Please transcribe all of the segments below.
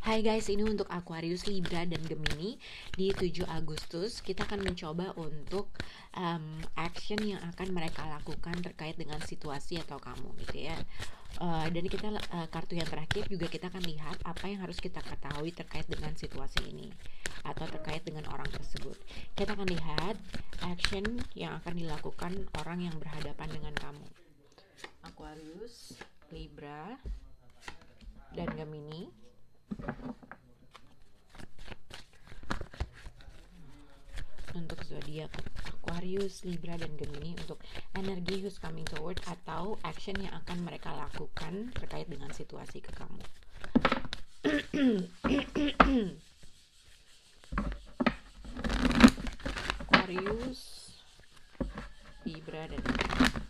Hai guys, ini untuk Aquarius, Libra, dan Gemini. Di 7 Agustus kita akan mencoba untuk action yang akan mereka lakukan terkait dengan situasi atau kamu gitu ya. Dan kita kartu yang terakhir juga kita akan lihat apa yang harus kita ketahui terkait dengan situasi ini atau terkait dengan orang tersebut. Kita akan lihat action yang akan dilakukan orang yang berhadapan dengan kamu. Aquarius, Libra, dan Gemini. Untuk zodiak Aquarius, Libra, dan Gemini, untuk energi who's coming toward atau action yang akan mereka lakukan terkait dengan situasi ke kamu. Aquarius, Libra, dan Gemini.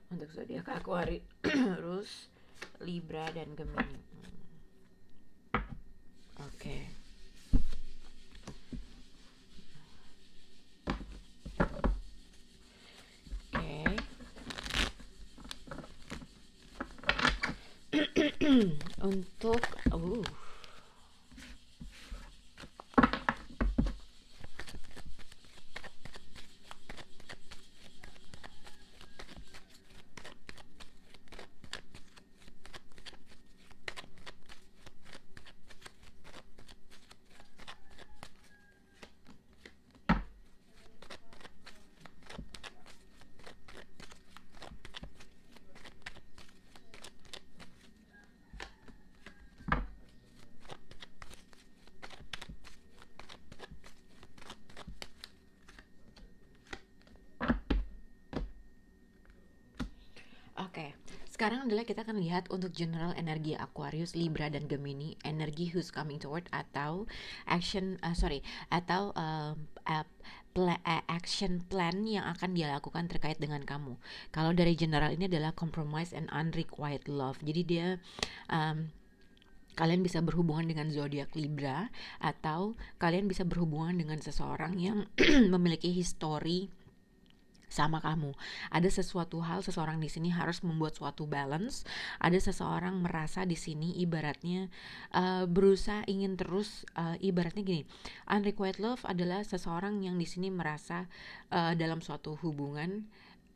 Untuk zodiak Aquarius, Libra, dan Gemini. Oke. Untuk Oke, sekarang adalah kita akan lihat untuk general energi Aquarius, Libra, dan Gemini, energi who's coming toward atau action plan yang akan dia lakukan terkait dengan kamu. Kalau dari general ini adalah compromise and unrequited love. Jadi dia kalian bisa berhubungan dengan zodiak Libra atau kalian bisa berhubungan dengan seseorang yang memiliki histori sama kamu. Ada sesuatu hal, seseorang di sini harus membuat suatu balance. Ada seseorang merasa di sini ibaratnya berusaha ingin terus, ibaratnya gini, unrequited love adalah seseorang yang di sini merasa dalam suatu hubungan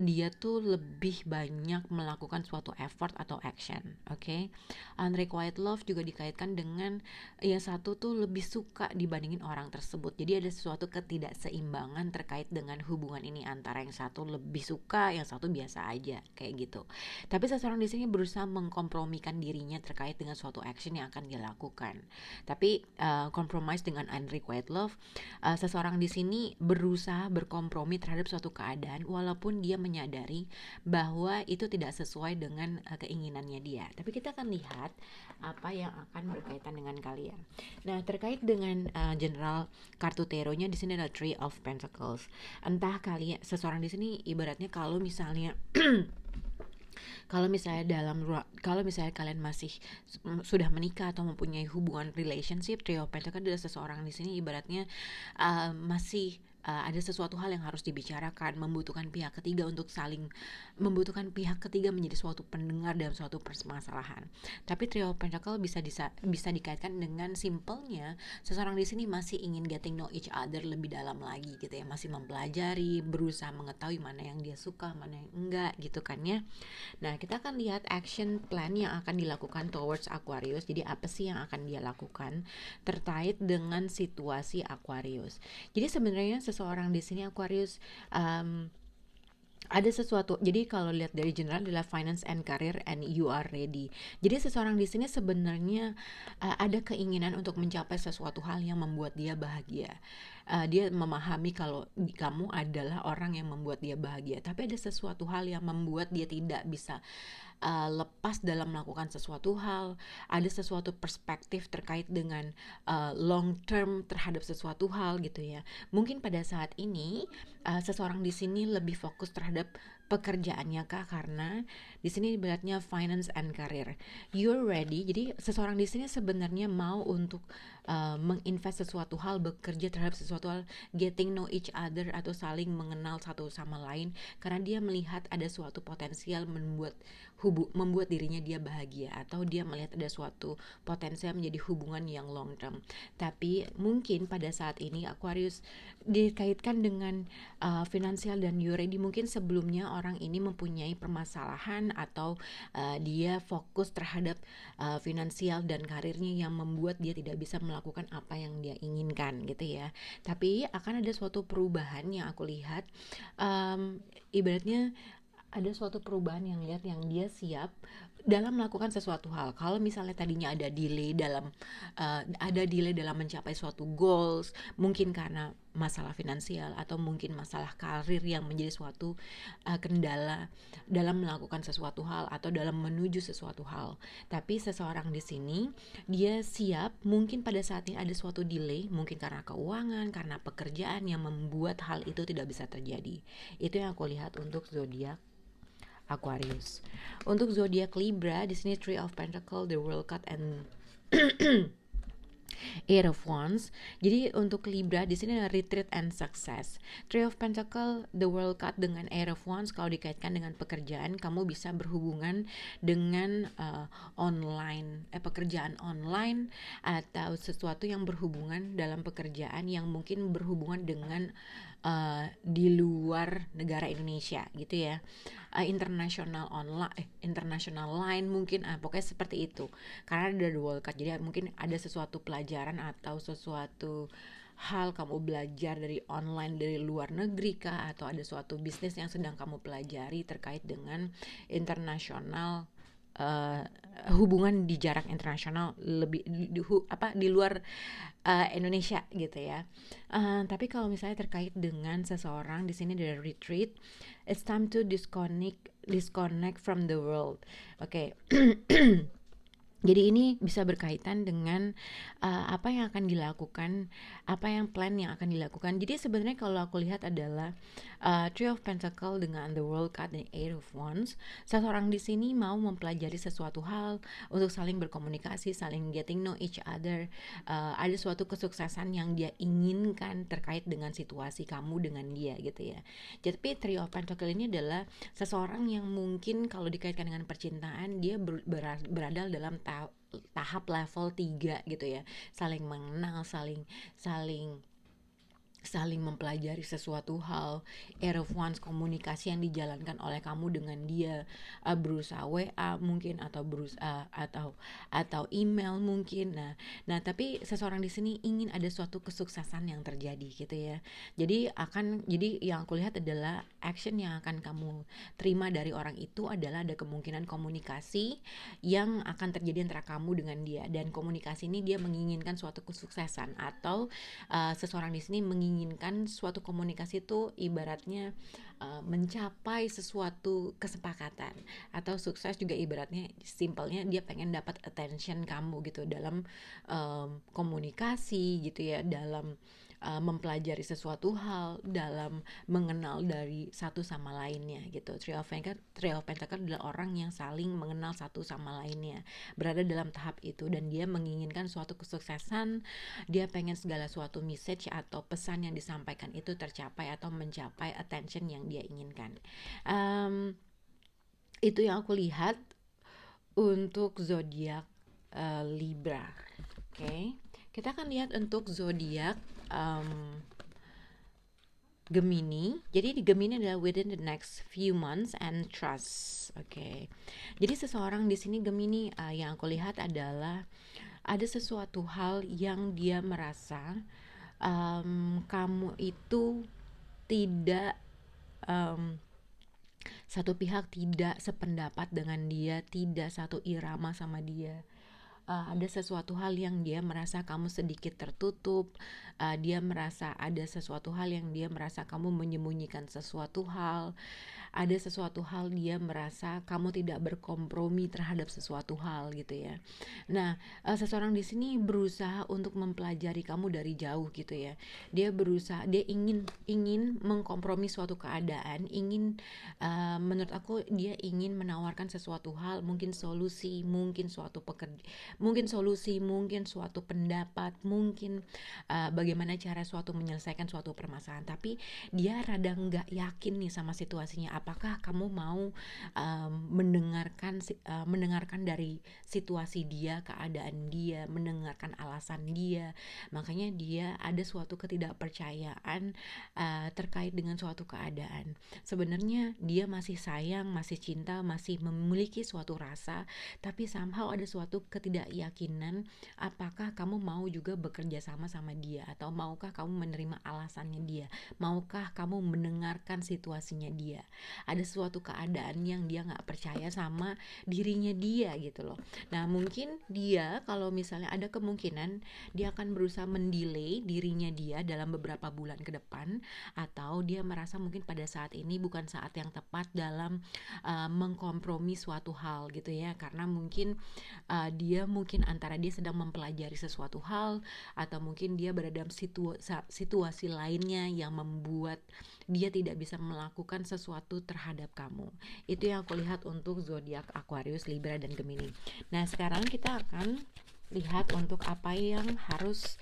dia tuh lebih banyak melakukan suatu effort atau action, oke? Unrequited love juga dikaitkan dengan yang satu tuh lebih suka dibandingin orang tersebut. Jadi ada sesuatu ketidakseimbangan terkait dengan hubungan ini antara yang satu lebih suka, yang satu biasa aja, kayak gitu. Tapi seseorang di sini berusaha mengkompromikan dirinya terkait dengan suatu action yang akan dia lakukan. Tapi compromise dengan unrequited love, seseorang di sini berusaha berkompromi terhadap suatu keadaan walaupun dia menyadari bahwa itu tidak sesuai dengan keinginannya dia. Tapi kita akan lihat apa yang akan berkaitan dengan kalian. Nah, terkait dengan general kartu taronya di sini ada Three of Pentacles. Entah kalian, seseorang di sini ibaratnya kalau misalnya kalau misalnya kalian masih sudah menikah atau mempunyai hubungan relationship, Three of Pentacles adalah seseorang di sini ibaratnya masih ada sesuatu hal yang harus dibicarakan, membutuhkan pihak ketiga menjadi suatu pendengar dalam suatu permasalahan. Tapi Three of Pentacles bisa dikaitkan dengan simpelnya seseorang di sini masih ingin getting know each other lebih dalam lagi gitu ya, masih mempelajari, berusaha mengetahui mana yang dia suka, mana yang enggak gitu kan ya. Nah, kita akan lihat action plan yang akan dilakukan towards Aquarius. Jadi apa sih yang akan dia lakukan terkait dengan situasi Aquarius. Jadi sebenarnya seseorang di sini Aquarius ada sesuatu. Jadi kalau lihat dari general adalah finance and career and you are ready. Jadi seseorang di sini sebenarnya ada keinginan untuk mencapai sesuatu hal yang membuat dia bahagia. Dia memahami kalau kamu adalah orang yang membuat dia bahagia. Tapi ada sesuatu hal yang membuat dia tidak bisa lepas dalam melakukan sesuatu hal. Ada sesuatu perspektif terkait dengan long term terhadap sesuatu hal gitu ya. Mungkin pada saat ini seseorang di sini lebih fokus terhadap pekerjaannya kah, karena di sini beratnya finance and career. You're ready. Jadi seseorang di sini sebenarnya mau untuk menginvest sesuatu hal, bekerja terhadap sesuatu hal, getting know each other atau saling mengenal satu sama lain, karena dia melihat ada suatu potensial membuat dirinya dia bahagia, atau dia melihat ada suatu potensial menjadi hubungan yang long term. Tapi mungkin pada saat ini Aquarius dikaitkan dengan finansial dan you ready. Mungkin sebelumnya orang ini mempunyai permasalahan atau dia fokus terhadap finansial dan karirnya yang membuat dia tidak bisa melakukan apa yang dia inginkan gitu ya. Tapi akan ada suatu perubahan yang aku lihat, ibaratnya ada suatu perubahan yang dia siap dalam melakukan sesuatu hal. Kalau misalnya tadinya ada delay dalam mencapai suatu goals, mungkin karena masalah finansial atau mungkin masalah karir yang menjadi suatu kendala dalam melakukan sesuatu hal atau dalam menuju sesuatu hal. Tapi seseorang di sini dia siap, mungkin pada saat ini ada suatu delay, mungkin karena keuangan, karena pekerjaan yang membuat hal itu tidak bisa terjadi. Itu yang aku lihat untuk zodiak Aquarius. Untuk zodiak Libra, di sini Three of Pentacles, the World Card, and Eight of Wands. Jadi untuk Libra di sini ada retreat and success. Three of Pentacles, the World Card dengan Eight of Wands, kalau dikaitkan dengan pekerjaan, kamu bisa berhubungan dengan pekerjaan online atau sesuatu yang berhubungan dalam pekerjaan yang mungkin berhubungan dengan di luar negara Indonesia gitu ya. International line mungkin, pokoknya seperti itu, karena ada dual card. Jadi mungkin ada sesuatu pelajaran atau sesuatu hal kamu belajar dari online dari luar negeri kah, atau ada suatu bisnis yang sedang kamu pelajari terkait dengan internasional, hubungan di jarak internasional lebih di luar Indonesia gitu ya. Tapi kalau misalnya terkait dengan seseorang di sini dari retreat, it's time to disconnect from the world. Oke. Jadi ini bisa berkaitan dengan apa yang akan dilakukan, apa yang plan yang akan dilakukan. Jadi sebenarnya kalau aku lihat adalah Three of Pentacles dengan the World Card dan Eight of Wands. Seseorang di sini mau mempelajari sesuatu hal untuk saling berkomunikasi, saling getting know each other. Ada suatu kesuksesan yang dia inginkan terkait dengan situasi kamu dengan dia gitu ya. Jadi Three of Pentacles ini adalah seseorang yang mungkin kalau dikaitkan dengan percintaan, dia berada dalam tahap level 3 gitu ya. Saling mengenal, saling mempelajari sesuatu hal. Eight of Wands, komunikasi yang dijalankan oleh kamu dengan dia, berusaha WA mungkin atau atau email mungkin. Nah tapi seseorang di sini ingin ada suatu kesuksesan yang terjadi gitu ya. Jadi yang aku lihat adalah action yang akan kamu terima dari orang itu adalah ada kemungkinan komunikasi yang akan terjadi antara kamu dengan dia, dan komunikasi ini dia menginginkan suatu kesuksesan, atau seseorang di sini menginginkan suatu komunikasi itu ibaratnya mencapai sesuatu kesepakatan, atau sukses juga ibaratnya simpelnya dia pengen dapat attention kamu gitu dalam komunikasi gitu ya, dalam mempelajari sesuatu hal, dalam mengenal dari satu sama lainnya gitu. Three of Pentacles adalah orang yang saling mengenal satu sama lainnya, berada dalam tahap itu, dan dia menginginkan suatu kesuksesan. Dia pengen segala suatu message atau pesan yang disampaikan itu tercapai atau mencapai attention yang dia inginkan. Itu yang aku lihat untuk zodiak Libra. Oke. Kita akan lihat untuk zodiak Gemini. Jadi di Gemini adalah within the next few months and trust. Oke. Jadi seseorang di sini Gemini, yang aku lihat adalah ada sesuatu hal yang dia merasa kamu itu tidak satu pihak tidak sependapat dengan dia, tidak satu irama sama dia. Ada sesuatu hal yang dia merasa kamu sedikit tertutup, dia merasa ada sesuatu hal yang dia merasa kamu menyembunyikan sesuatu hal, ada sesuatu hal dia merasa kamu tidak berkompromi terhadap sesuatu hal gitu ya. Nah, seseorang di sini berusaha untuk mempelajari kamu dari jauh gitu ya. Dia berusaha, dia ingin ingin mengkompromi suatu keadaan, ingin menurut aku dia ingin menawarkan sesuatu hal, mungkin solusi, mungkin suatu mungkin solusi, mungkin suatu pendapat, mungkin bagaimana cara suatu menyelesaikan suatu permasalahan. Tapi dia rada nggak yakin nih sama situasinya. Apakah kamu mau mendengarkan dari situasi dia, keadaan dia, mendengarkan alasan dia. Makanya dia ada suatu ketidakpercayaan terkait dengan suatu keadaan. Sebenarnya dia masih sayang, masih cinta, masih memiliki suatu rasa, tapi somehow ada suatu ketidakyakinan apakah kamu mau juga bekerja sama sama dia, atau maukah kamu menerima alasannya dia, maukah kamu mendengarkan situasinya dia. Ada suatu keadaan yang dia nggak percaya sama dirinya dia gitu loh. Nah mungkin dia, kalau misalnya ada kemungkinan dia akan berusaha mendelay dirinya dia dalam beberapa bulan ke depan, atau dia merasa mungkin pada saat ini bukan saat yang tepat dalam mengkompromi suatu hal gitu ya, karena mungkin dia mungkin antara dia sedang mempelajari sesuatu hal, atau mungkin dia berada dalam situasi lainnya yang membuat dia tidak bisa melakukan sesuatu terhadap kamu. Itu yang aku lihat untuk zodiak Aquarius, Libra, dan Gemini. Nah sekarang kita akan lihat untuk apa yang harus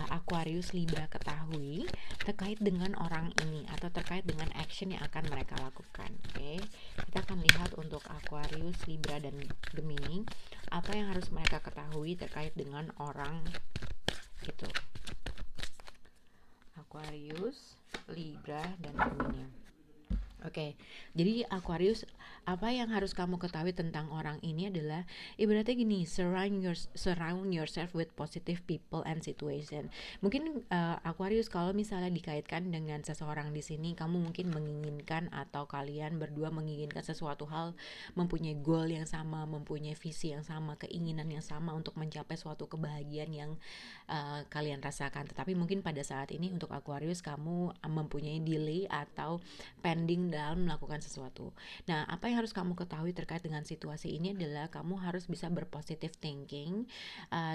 Aquarius, Libra ketahui terkait dengan orang ini, atau terkait dengan action yang akan mereka lakukan. Oke, kita akan lihat untuk Aquarius, Libra, dan Gemini apa yang harus mereka ketahui terkait dengan orang itu. Aquarius, Libra, dan Gemini. Oke, jadi Aquarius, apa yang harus kamu ketahui tentang orang ini adalah ibaratnya gini, surround yourself with positive people and situation. Mungkin Aquarius kalau misalnya dikaitkan dengan seseorang di sini, kamu mungkin menginginkan, atau kalian berdua menginginkan sesuatu hal, mempunyai goal yang sama, mempunyai visi yang sama, keinginan yang sama untuk mencapai suatu kebahagiaan yang kalian rasakan. Tetapi mungkin pada saat ini untuk Aquarius, kamu mempunyai delay atau pending dalam melakukan sesuatu. Nah, apa yang harus kamu ketahui terkait dengan situasi ini adalah kamu harus bisa berpositive thinking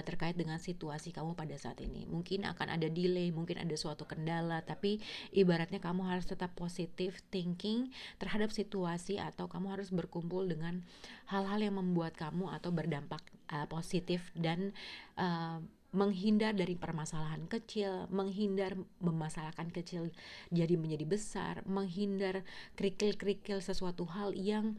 terkait dengan situasi kamu pada saat ini. Mungkin akan ada delay, mungkin ada suatu kendala, tapi ibaratnya kamu harus tetap positive thinking terhadap situasi, atau kamu harus berkumpul dengan hal-hal yang membuat kamu atau berdampak positif, dan menghindar dari permasalahan kecil, menghindar memasalahkan kecil jadi menjadi besar, menghindar kerikil-kerikil sesuatu hal yang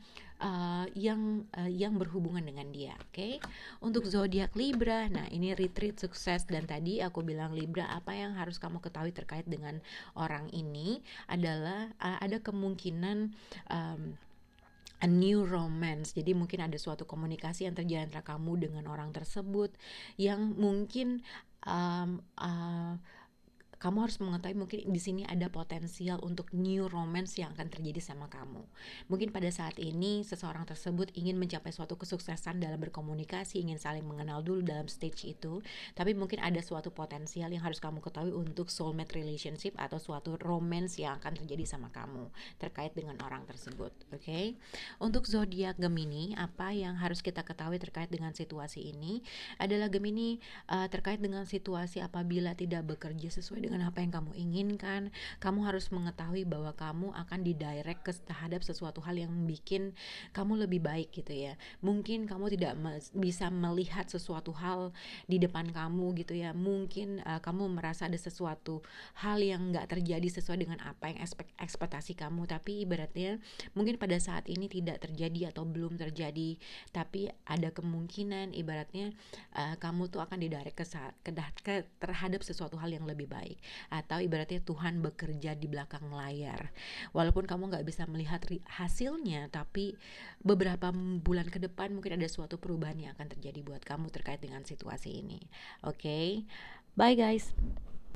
berhubungan dengan dia. Oke. Untuk zodiak Libra, nah ini retreat sukses, dan tadi aku bilang Libra, apa yang harus kamu ketahui terkait dengan orang ini adalah ada kemungkinan a new romance. Jadi mungkin ada suatu komunikasi yang terjadi antara kamu dengan orang tersebut, yang mungkin kamu harus mengetahui mungkin di sini ada potensial untuk new romance yang akan terjadi sama kamu. Mungkin pada saat ini seseorang tersebut ingin mencapai suatu kesuksesan dalam berkomunikasi, ingin saling mengenal dulu dalam stage itu, tapi mungkin ada suatu potensial yang harus kamu ketahui untuk soulmate relationship atau suatu romance yang akan terjadi sama kamu terkait dengan orang tersebut. Oke. Untuk zodiak Gemini, apa yang harus kita ketahui terkait dengan situasi ini adalah Gemini, terkait dengan situasi apabila tidak bekerja sesuai dengan apa yang kamu inginkan, kamu harus mengetahui bahwa kamu akan didirect terhadap sesuatu hal yang bikin kamu lebih baik gitu ya. Mungkin kamu tidak bisa melihat sesuatu hal di depan kamu gitu ya. Mungkin kamu merasa ada sesuatu hal yang gak terjadi sesuai dengan apa yang ekspektasi kamu, tapi ibaratnya mungkin pada saat ini tidak terjadi atau belum terjadi, tapi ada kemungkinan ibaratnya kamu tuh akan didirect terhadap sesuatu hal yang lebih baik, atau ibaratnya Tuhan bekerja di belakang layar. Walaupun kamu gak bisa melihat hasilnya, tapi beberapa bulan ke depan mungkin ada suatu perubahan yang akan terjadi buat kamu terkait dengan situasi ini. Oke, bye guys.